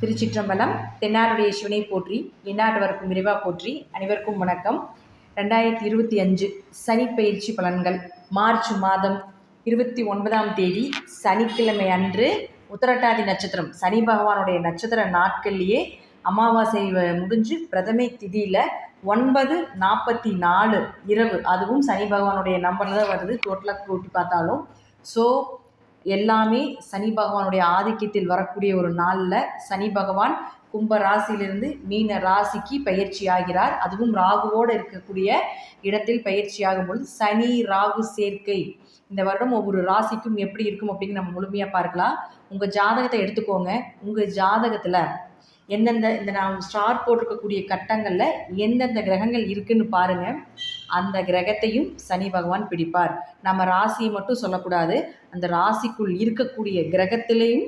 திருச்சிற்றம்பலம். தென்னாடுடைய சிவனை போற்றி, எந்நாட்டவர்க்கும் இறைவா போற்றி. அனைவருக்கும் வணக்கம். 2025 சனி பயிற்சி பலன்கள். மார்ச் மாதம் 29ஆம் தேதி சனிக்கிழமை அன்று உத்திரட்டாதி நட்சத்திரம், சனி பகவானுடைய நட்சத்திர நாட்கள்லேயே அமாவாசை முடிஞ்சு பிரதமை திதியில் 9:44 இரவு, அதுவும் சனி பகவானுடைய நம்பரில் தான் வருது. டோட்டலாக கூட்டி பார்த்தாலும் எல்லாமே சனி பகவானுடைய ஆதிக்கத்தில் வரக்கூடிய ஒரு நாளில் சனி பகவான் கும்ப ராசியிலிருந்து மீன ராசிக்கு பயிற்சி ஆகிறார். அதுவும் ராகுவோடு இருக்கக்கூடிய இடத்தில் பயிற்சி ஆகும்பொழுது சனி ராகு சேர்க்கை இந்த வருடம் ஒவ்வொரு ராசிக்கும் எப்படி இருக்கும் அப்படின்னு நம்ம முழுமையாக பார்க்கலாம். உங்கள் ஜாதகத்தை எடுத்துக்கோங்க. உங்கள் ஜாதகத்தில் எந்தெந்த நான் ஸ்டார் போட்டிருக்கக்கூடிய கட்டங்களில் எந்தெந்த கிரகங்கள் இருக்குன்னு பாருங்கள். அந்த கிரகத்தையும் சனி பகவான் பிடிப்பார். நம்ம ராசியை மட்டும் சொல்லக்கூடாது, அந்த ராசிக்குள் இருக்கக்கூடிய கிரகத்திலையும்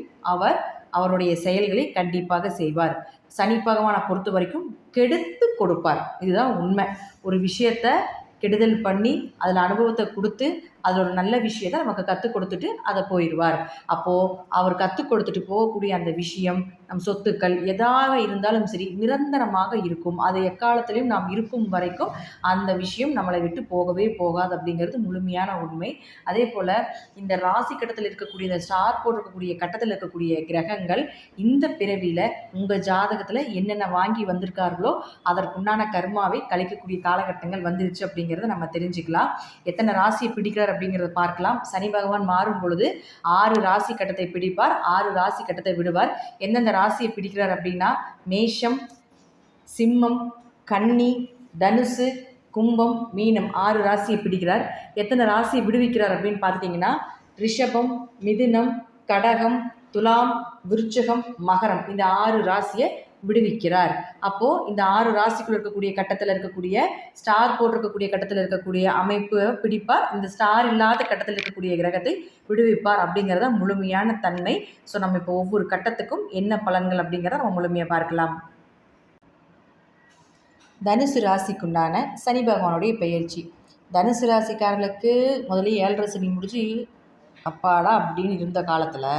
அவருடைய செயல்களை கண்டிப்பாக செய்வார். சனி பகவானை பொறுத்த வரைக்கும் கெடுத்து கொடுப்பார். இதுதான் உண்மை. ஒரு விஷயத்தை கெடுதல் பண்ணி அதில் அனுபவத்தை கொடுத்து அதில் ஒரு நல்ல விஷயத்தை நமக்கு கற்றுக் கொடுத்துட்டு அதை போயிடுவார். அப்போது அவர் கற்றுக் கொடுத்துட்டு போகக்கூடிய அந்த விஷயம் நம் சொத்துக்கள் எதாக இருந்தாலும் சரி நிரந்தரமாக இருக்கும். அது எக்காலத்திலையும் நாம் இருக்கும் வரைக்கும் அந்த விஷயம் நம்மளை விட்டு போகவே போகாது அப்படிங்கிறது முழுமையான உண்மை. அதே போல் இந்த ராசி கட்டத்தில் இருக்கக்கூடிய இந்த ஸ்டார் போட்டிருக்கக்கூடிய கட்டத்தில் இருக்கக்கூடிய கிரகங்கள் இந்த பிறவியில் உங்கள் ஜாதகத்தில் என்னென்ன வாங்கி வந்திருக்கார்களோ அதற்குண்டான கர்மாவை கழிக்கக்கூடிய காலகட்டங்கள் வந்துருச்சு அப்படிங்கிறத நம்ம தெரிஞ்சுக்கலாம். எத்தனை ராசியை பிடிக்கிறார் அப்படிங்கிறத பார்க்கலாம். சனி பகவான் மாறும் பொழுது 6 ராசி கட்டத்தை பிடிப்பார், 6 ராசி கட்டத்தை விடுவார். எந்தெந்த ராசியை பிடிக்கிறார் அப்படின்னா மேஷம், சிம்மம், கன்னி, தனுசு, கும்பம், மீனம் 6 ராசியை பிடிக்கிறார். எத்தனை ராசியை விடுவிக்கிறார் அப்படின்னு பார்த்துட்டிங்கன்னா ரிஷபம், மிதுனம், கடகம், துலாம், விருச்சகம், மகரம் இந்த 6 ராசியை விடுவிக்கிறார். அப்போது இந்த 6 ராசிக்குள்ள இருக்கக்கூடிய கட்டத்தில் இருக்கக்கூடிய ஸ்டார் போட்டிருக்கக்கூடிய கட்டத்தில் இருக்கக்கூடிய அமைப்பு பிடிப்பார். இந்த ஸ்டார் இல்லாத கட்டத்தில் இருக்கக்கூடிய கிரகத்தை விடுவிப்பார் அப்படிங்கிறத முழுமையான தன்மை. ஸோ நம்ம இப்போ ஒவ்வொரு கட்டத்துக்கும் என்ன பலன்கள் அப்படிங்கிறத நம்ம முழுமையாக பார்க்கலாம். தனுசு ராசிக்குண்டான சனி பகவானுடைய பெயர்ச்சி. தனுசு ராசிக்காரர்களுக்கு முதலே 7.5 சனி முடிஞ்சு அப்பாடா அப்படின்னு இருந்த காலத்தில்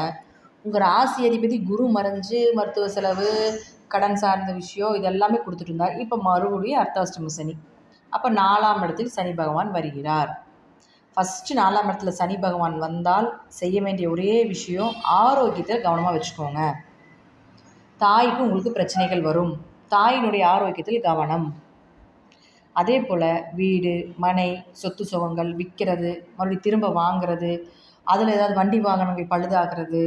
உங்கள் ராசி அதிபதி குரு மறைஞ்சு மருத்துவ செலவு, கடன் சார்ந்த விஷயம் இதெல்லாமே கொடுத்துட்டு இருந்தார். இப்போ மறுபடியும் அர்த்தாஷ்டம சனி. அப்போ 4ஆம் இடத்தில் சனி பகவான் வருகிறார். ஃபஸ்ட்டு 4ஆம் இடத்துல சனி பகவான் வந்தால் செய்ய வேண்டிய ஒரே விஷயம் ஆரோக்கியத்தை கவனமாக வச்சுக்கோங்க. தாய்க்கு உங்களுக்கு பிரச்சனைகள் வரும், தாயினுடைய ஆரோக்கியத்தில் கவனம். அதே போல் வீடு மனை சொத்து சுகங்கள் விற்கிறது, மறுபடியும் திரும்ப வாங்கிறது, அதில் ஏதாவது வண்டி வாகனங்கள் பழுதாகிறது,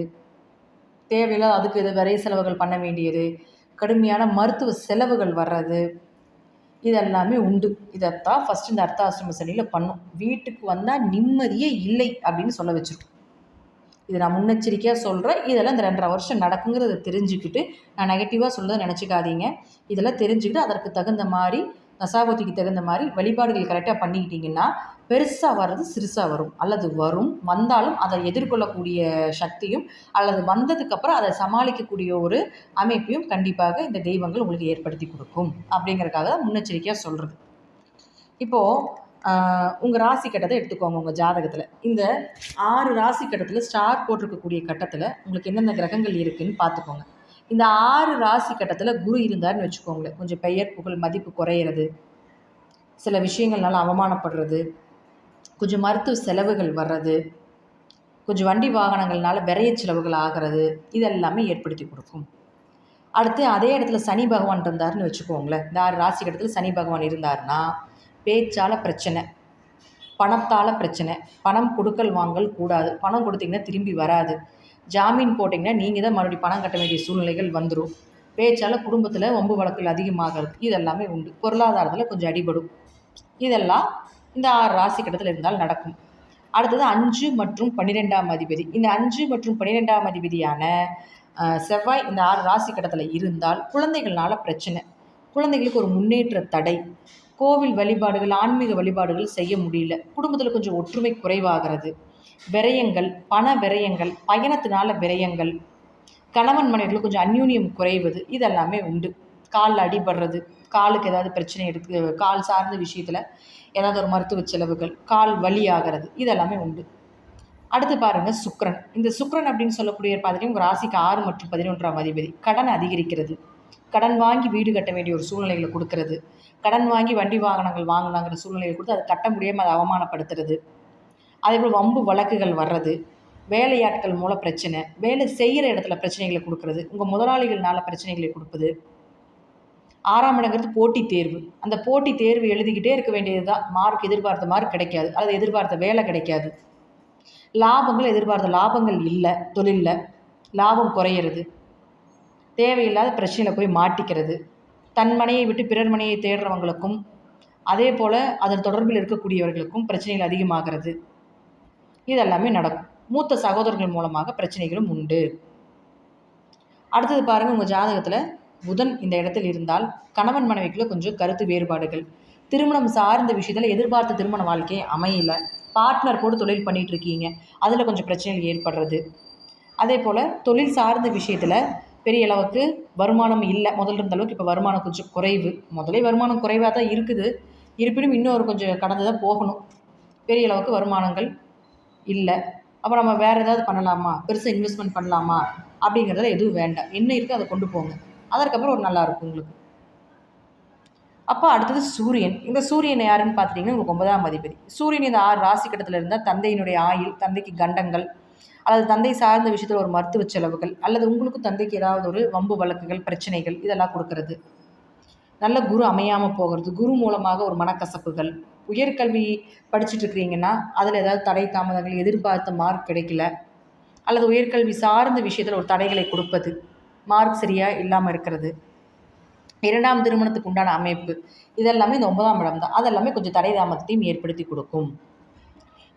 தேவையில்லாத அதுக்கு இது விரை செலவுகள் பண்ண வேண்டியது, கடுமையான மருத்துவ செலவுகள் வர்றது இதெல்லாமே உண்டு. இதைத்தான் ஃபஸ்ட்டு இந்த அர்த்தாஷ்டம சனியில் பண்ணும். வீட்டுக்கு வந்தால் நிம்மதியே இல்லை அப்படின்னு சொல்ல வச்சுருக்கோம். இதை நான் முன்னெச்சரிக்கையாக சொல்கிறேன். இதெல்லாம் இந்த 2.5 வருஷம் நடக்குங்கிறத தெரிஞ்சுக்கிட்டு நான் நெகட்டிவாக சொல்கிறத நினச்சிக்காதீங்க. இதெல்லாம் தெரிஞ்சுக்கிட்டு அதற்கு தகுந்த மாதிரி தசாபதிக்கு தகுந்த மாதிரி வழிபாடுகள் கரெக்டாக பண்ணிக்கிட்டிங்கன்னா பெருசாக வர்றது சிறுசாக வரும், அல்லது வந்தாலும் அதை எதிர்கொள்ளக்கூடிய சக்தியும் அல்லது வந்ததுக்கப்புறம் அதை சமாளிக்கக்கூடிய ஒரு அமைப்பையும் கண்டிப்பாக இந்த தெய்வங்கள் உங்களுக்கு ஏற்படுத்தி கொடுக்கும் அப்படிங்கிறதுக்காக தான் முன்னெச்சரிக்கையாக சொல்கிறது. இப்போது உங்கள் ராசி கட்டத்தை எடுத்துக்கோங்க. உங்கள் ஜாதகத்தில் இந்த 6 ராசி கட்டத்தில் ஸ்டார் போட்டிருக்கக்கூடிய கட்டத்தில் உங்களுக்கு என்னென்ன கிரகங்கள் இருக்குதுன்னு பார்த்துக்கோங்க. இந்த 6 ராசி கட்டத்தில் குரு இருந்தார்னு வச்சுக்கோங்களேன், கொஞ்சம் பெயர் புகழ் மதிப்பு குறையிறது, சில விஷயங்கள்னால அவமானப்படுறது, கொஞ்சம் மருத்துவ செலவுகள் வர்றது, கொஞ்சம் வண்டி வாகனங்கள்னால விரைய செலவுகள் ஆகிறது இதெல்லாமே ஏற்படுத்தி கொடுக்கும். அடுத்து அதே இடத்துல சனி பகவான் இருந்தார்னு வச்சுக்கோங்களேன். இந்த 6 ராசி கட்டத்தில் சனி பகவான் இருந்தார்னா பேச்சால் பிரச்சனை, பணத்தால் பிரச்சனை, பணம் கொடுக்கல் வாங்கல் கூடாது, பணம் கொடுத்தீங்கன்னா திரும்பி வராது, ஜாமீன் போட்டிங்கன்னா நீங்கள் தான் மறுபடியும் பணம் கட்ட வேண்டிய சூழ்நிலைகள் வந்துடும், பேச்சால் குடும்பத்தில் வம்பு வழக்குகள் அதிகமாகிறது இதெல்லாமே உண்டு, பொருளாதாரத்தில் கொஞ்சம் அடிபடும். இதெல்லாம் இந்த 6 ராசி கட்டத்தில் இருந்தால் நடக்கும். அடுத்தது 5 மற்றும் 12ஆம் அதிபதி. இந்த 5 மற்றும் 12ஆம் அதிபதியான செவ்வாய் இந்த 6 ராசி கட்டத்தில் இருந்தால் குழந்தைகள்னால பிரச்சனை, குழந்தைகளுக்கு ஒரு முன்னேற்ற தடை, கோவில் வழிபாடுகள் ஆன்மீக வழிபாடுகள் செய்ய முடியல, குடும்பத்தில் கொஞ்சம் ஒற்றுமை குறைவாகிறது, விரயங்கள், பண விரயங்கள், பயணத்தினால விரயங்கள், கணவன் மனைவிகளுக்கு கொஞ்சம் அந்யூன்யம் குறைவது இதெல்லாமே உண்டு. காலில் அடிபடுறது, காலுக்கு ஏதாவது பிரச்சனை இருக்குது, கால் சார்ந்த விஷயத்தில் ஏதாவது ஒரு மருத்துவ செலவுகள், கால் வலி ஆகிறது இதெல்லாமே உண்டு. அடுத்து பாருங்கள் சுக்கிரன். இந்த சுக்கிரன் அப்படின்னு சொல்லக்கூடிய பார்த்தீங்கன்னா உங்கள் ராசிக்கு 6 மற்றும் 11ஆம் அதிபதி. கடன் அதிகரிக்கிறது, கடன் வாங்கி வீடு கட்ட வேண்டிய ஒரு சூழ்நிலைகளை கொடுக்கறது, கடன் வாங்கி வண்டி வாகனங்கள் வாங்கலாங்கிற சூழ்நிலையை கொடுத்து அதை கட்ட முடியாமல் அதை அவமானப்படுத்துறது, அதேபோல் வம்பு வழக்குகள் வர்றது, வேலையாட்கள் மூலம் பிரச்சனை, வேலை செய்கிற இடத்துல பிரச்சனைகளை கொடுக்கறது, உங்கள் முதலாளிகள்னால பிரச்சனைகளை கொடுப்பது. 6ஆம் இடங்கிறது போட்டித் தேர்வு. அந்த போட்டித் தேர்வு எழுதிக்கிட்டே இருக்க வேண்டியது தான். மார்க் எதிர்பார்த்த மார்க் கிடைக்காது, அல்லது எதிர்பார்த்த வேலை கிடைக்காது. லாபங்கள் எதிர்பார்த்த லாபங்கள் இல்லை, தொழிலில் லாபம் குறையிறது, தேவையில்லாத பிரச்சனையில் போய் மாட்டிக்கிறது, தன் மனையை விட்டு பிறர் மனையை தேடுறவங்களுக்கும் அதே போல் அதன் தொடர்பில் இருக்கக்கூடியவர்களுக்கும் பிரச்சனைகள் அதிகமாகிறது. இதெல்லாமே நடக்கும். மூத்த சகோதரர்கள் மூலமாக பிரச்சனைகளும் உண்டு. அடுத்தது பாருங்கள், உங்கள் ஜாதகத்தில் புதன் இந்த இடத்தில் இருந்தால் கணவன் மனைவிக்குள்ள கொஞ்சம் கருத்து வேறுபாடுகள், திருமணம் சார்ந்த விஷயத்தில் எதிர்பார்த்த திருமண வாழ்க்கையை அமையல, பார்ட்னர் கூட தொழில் பண்ணிகிட்டு இருக்கீங்க, அதில் கொஞ்சம் பிரச்சனைகள் ஏற்படுறது. அதே போல் தொழில் சார்ந்த விஷயத்தில் பெரிய அளவுக்கு வருமானம் இல்லை, முதல்ல இருந்த அளவுக்கு இப்போ வருமானம் கொஞ்சம் குறைவு. முதலே வருமானம் குறைவாக தான் இருக்குது, இருப்பினும் இன்னொரு கொஞ்சம் கடந்து தான் போகணும். பெரிய அளவுக்கு வருமானங்கள் இல்லை. அப்போ நம்ம வேறு ஏதாவது பண்ணலாமா, பெருசாக இன்வெஸ்ட்மெண்ட் பண்ணலாமா அப்படிங்கிறதுல எதுவும் வேண்டாம், என்ன இருக்கோ அதை கொண்டு போங்க, அதற்கப்புறம் ஒரு நல்லாயிருக்கும் உங்களுக்கு. அப்போ அடுத்தது சூரியன். இந்த சூரியன் யாருன்னு பார்த்துட்டிங்கன்னா உங்களுக்கு 9ஆம் அதிபதி. சூரியன் இந்த 6 ராசி கட்டத்தில் இருந்தால் தந்தையினுடைய ஆயுள், தந்தைக்கு கண்டங்கள், அல்லது தந்தை சார்ந்த விஷயத்தில் ஒரு மருத்துவ செலவுகள், அல்லது உங்களுக்கு தந்தைக்கு ஏதாவது ஒரு வம்பு வழக்குகள், பிரச்சனைகள் இதெல்லாம் கொடுக்கறது. நல்ல குரு அமையாமல் போகிறது, குரு மூலமாக ஒரு மனக்கசப்புகள், உயர்கல்வி படிச்சுட்டு இருக்கிறீங்கன்னா அதில் ஏதாவது தடை தாமதங்கள், எதிர்பார்த்த மார்க் கிடைக்கல, அல்லது உயர்கல்வி சார்ந்த விஷயத்தில் ஒரு தடைகளை கொடுப்பது, மார்க் சரியாக இல்லாமல் இருக்கிறது, 2ஆம் திருமணத்துக்கு உண்டான அமைப்பு, இதெல்லாமே இந்த 9ஆம் இடம் தான். அதெல்லாமே கொஞ்சம் தடை தாமதத்தையும் ஏற்படுத்தி கொடுக்கும்.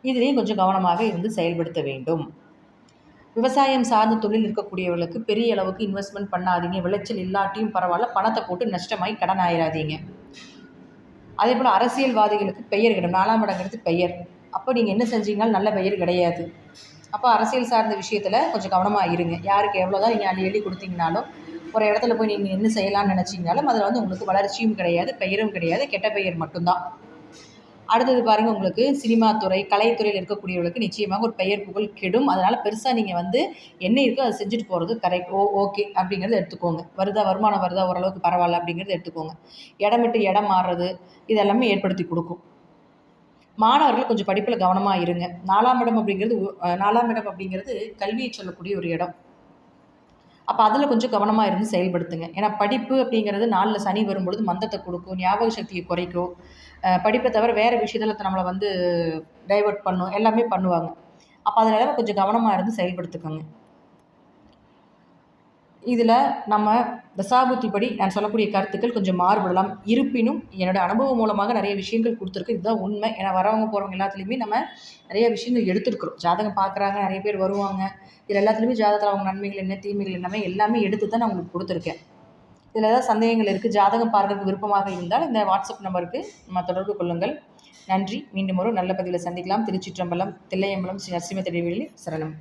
இதுலேயும் கொஞ்சம் கவனமாக இருந்து செயல்படுத்த வேண்டும். விவசாயம் சார்ந்த தொழில் இருக்கக்கூடியவர்களுக்கு பெரிய அளவுக்கு இன்வெஸ்ட்மெண்ட் பண்ணாதீங்க, விளைச்சல் இல்லாட்டியும் பரவாயில்ல, பணத்தை போட்டு நஷ்டமாகி கடன் ஆயிடாதீங்க. அதே போல் அரசியல்வாதிகளுக்கு பெயர் கிடையாது, 4ஆம் இடங்கிறது பெயர். அப்போ நீங்கள் என்ன செஞ்சீங்கனாலும் நல்ல பெயர் கிடையாது. அப்போ அரசியல் சார்ந்த விஷயத்தில் கொஞ்சம் கவனமாக இருங்க. யாருக்கு எவ்வளோதான் நீங்கள் அள்ளி கொடுத்தீங்கனாலும், ஒரு இடத்துல போய் நீங்கள் என்ன செய்யலாம்னு நினச்சிங்கனாலும் அதில் வந்து உங்களுக்கு வளர்ச்சியும் கிடையாது, பெயரும் கிடையாது, கெட்ட பெயர் மட்டும்தான். அடுத்தது பாருங்கள், உங்களுக்கு சினிமா துறை, கலைத்துறையில் இருக்கக்கூடியவர்களுக்கு நிச்சயமாக ஒரு பெயர் புகழ் கெடும். அதனால் பெருசாக நீங்கள் வந்து என்ன இருக்கோ அதை செஞ்சுட்டு போகிறது கரெக்ட், ஓகே அப்படிங்கிறத எடுத்துக்கோங்க. வருமானம் வருதா, ஓரளவுக்கு பரவாயில்ல அப்படிங்கிறத எடுத்துக்கோங்க. இடம் விட்டு இடம் மாறுறது இதெல்லாமே ஏற்படுத்தி கொடுக்கும். மாணவர்கள் கொஞ்சம் படிப்பில் கவனமாக இருங்க. 4ஆம் இடம் அப்படிங்கிறது கல்வியை சொல்லக்கூடிய ஒரு இடம். அப்போ அதில் கொஞ்சம் கவனமாக இருந்து செயல்படுத்துங்க. ஏன்னா படிப்பு அப்படிங்கிறது 4ல் சனி வரும்பொழுது மந்தத்தை கொடுக்கும், ஞாபக சக்தியை குறைக்கும், படிப்பை தவிர வேறு விஷயத்தில் நம்மளை வந்து டைவர்ட் பண்ணும், எல்லாமே பண்ணுவாங்க. அப்போ அதனால கொஞ்சம் கவனமாக இருந்து செயல்படுத்திக்கோங்க. இதில் நம்ம தசாபுத்திப்படி நான் சொல்லக்கூடிய கருத்துக்கள் கொஞ்சம் மாறுபடலாம். இருப்பினும் என்னோடய அனுபவம் மூலமாக நிறைய விஷயங்கள் கொடுத்துருக்கு, இதுதான் உண்மை. ஏன்னா வரவங்க போகிறவங்க எல்லாத்துலேயுமே நம்ம நிறைய விஷயங்கள் எடுத்துருக்குறோம். ஜாதகம் பார்க்குறாங்க, நிறைய பேர் வருவாங்க, இதில் எல்லாத்துலேயுமே ஜாதகத்தில் அவங்க நன்மைகள் என்ன, தீமைகள் எல்லாமே எடுத்து தான் நான் உங்களுக்கு கொடுத்துருக்கேன். இதில் ஏதாவது சந்தேகங்கள் இருக்குது, ஜாதகம் பார்க்கறதுக்கு விருப்பமாக இருந்தால் இந்த வாட்ஸ்அப் நம்பருக்கு நம்ம தொடர்பு கொள்ளுங்கள். நன்றி. மீண்டும் ஒரு நல்ல பதிவில் சந்திக்கலாம். திருச்சிற்றம்பலம், தில்லையம்பலம், ஸ்ரீ நரசிம்ம திருவேலி சரணம்.